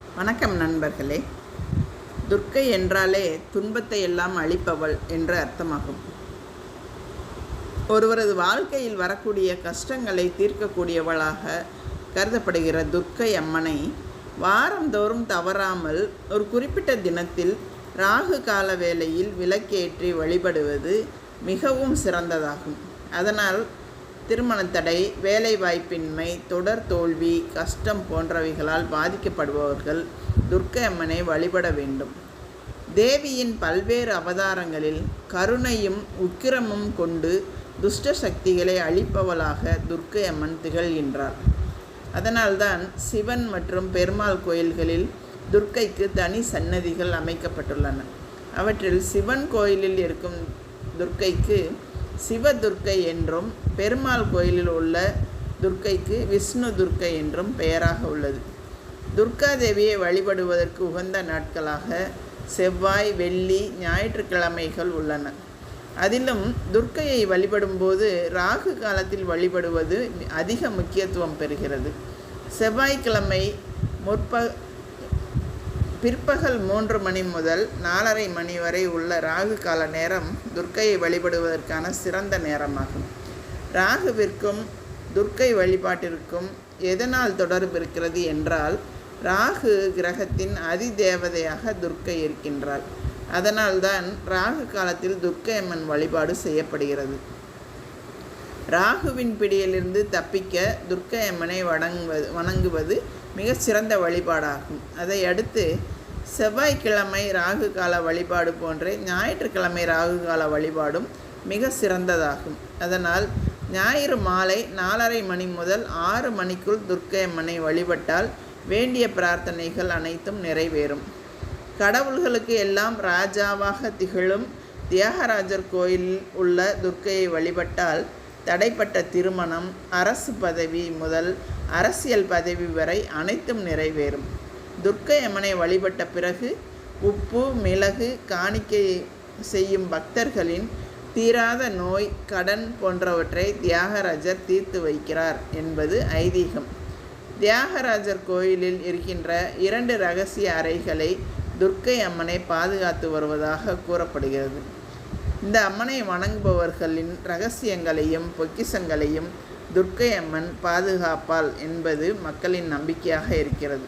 வணக்கம் நண்பர்களே. துர்க்கை என்றாலே துன்பத்தை எல்லாம் அழிப்பவள் என்று அர்த்தமாகும். ஒருவரது வாழ்க்கையில் வரக்கூடிய கஷ்டங்களை தீர்க்கக்கூடியவளாக கருதப்படுகிற துர்க்கை அம்மனை வாரந்தோறும் தவறாமல் ஒரு குறிப்பிட்ட தினத்தில் ராகு கால வேளையில் விளக்கேற்றி வழிபடுவது மிகவும் சிறந்ததாகும். அதனால் திருமணத்தடை, வேலைவாய்ப்பின்மை, தொடர் தோல்வி, கஷ்டம் போன்றவைகளால் பாதிக்கப்படுபவர்கள் துர்க்கை அம்மனை வழிபட வேண்டும். தேவியின் பல்வேறு அவதாரங்களில் கருணையும் உக்கிரமும் கொண்டு துஷ்ட சக்திகளை அழிப்பவளாக துர்க்கை அம்மன் திகழ்கின்றார். அதனால்தான் சிவன் மற்றும் பெருமாள் கோயில்களில் துர்க்கைக்கு தனி சன்னதிகள் அமைக்கப்பட்டுள்ளன. அவற்றில் சிவன் கோயிலில் இருக்கும் துர்க்கைக்கு சிவதுர்க்கை என்றும், பெருமாள் கோயிலில் உள்ள துர்க்கைக்கு விஷ்ணு துர்க்கை என்றும் பெயராக உள்ளது. துர்காதேவியை வழிபடுவதற்கு உகந்த நாட்களாக செவ்வாய், வெள்ளி, ஞாயிற்றுக்கிழமைகள் உள்ளன. அதிலும் துர்க்கையை வழிபடும்போது ராகு காலத்தில் வழிபடுவது அதிக முக்கியத்துவம் பெறுகிறது. செவ்வாய்க்கிழமை பிற்பகல் 3 மணி முதல் 4:30 மணி வரை உள்ள ராகு கால நேரம் துர்க்கையை வழிபடுவதற்கான சிறந்த நேரமாகும். ராகுவிற்கும் துர்க்கை வழிபாட்டிற்கும் எதனால் தொடர்பு இருக்கிறது என்றால், ராகு கிரகத்தின் அதிதேவதையாக துர்க்கை இருக்கின்றாள். அதனால்தான் ராகு காலத்தில் துர்க்கை அம்மன் வழிபாடு செய்யப்படுகிறது. ராகுவின் பிடியிலிருந்து தப்பிக்க துர்க்கை அம்மனை வணங்குவது மிக சிறந்த வழிபாடாகும். அதை அடுத்து செவ்வாய்க்கிழமை ராகு கால வழிபாடு போன்றே ஞாயிற்றுக்கிழமை ராகு கால வழிபாடும் மிக சிறந்ததாகும். அதனால் ஞாயிறு மாலை 4:30 மணி முதல் 6 மணிக்குள் துர்க்கை அம்மனை வழிபட்டால் வேண்டிய பிரார்த்தனைகள் அனைத்தும் நிறைவேறும். கடவுள்களுக்கு எல்லாம் ராஜாவாக திகழும் தியாகராஜர் கோயிலில் உள்ள துர்க்கையை வழிபட்டால் தடைப்பட்ட திருமணம், அரசு பதவி முதல் அரசியல் பதவி வரை அனைத்தும் நிறைவேறும். துர்க்கை அம்மனை வழிபட்ட பிறகு உப்பு, மிளகு காணிக்கை செய்யும் பக்தர்களின் தீராத நோய், கடன் போன்றவற்றை தியாகராஜர் தீர்த்து வைக்கிறார் என்பது ஐதீகம். தியாகராஜர் கோயிலில் இருக்கின்ற 2 இரகசிய அறைகளை துர்க்கை அம்மனை பாதுகாத்து வருவதாக கூறப்படுகிறது. இந்த அம்மனை வணங்குபவர்களின் இரகசியங்களையும் பொக்கிஷங்களையும் துர்க்கை அம்மன் பாதுகாப்பாள் என்பது மக்களின் நம்பிக்கையாக இருக்கிறது.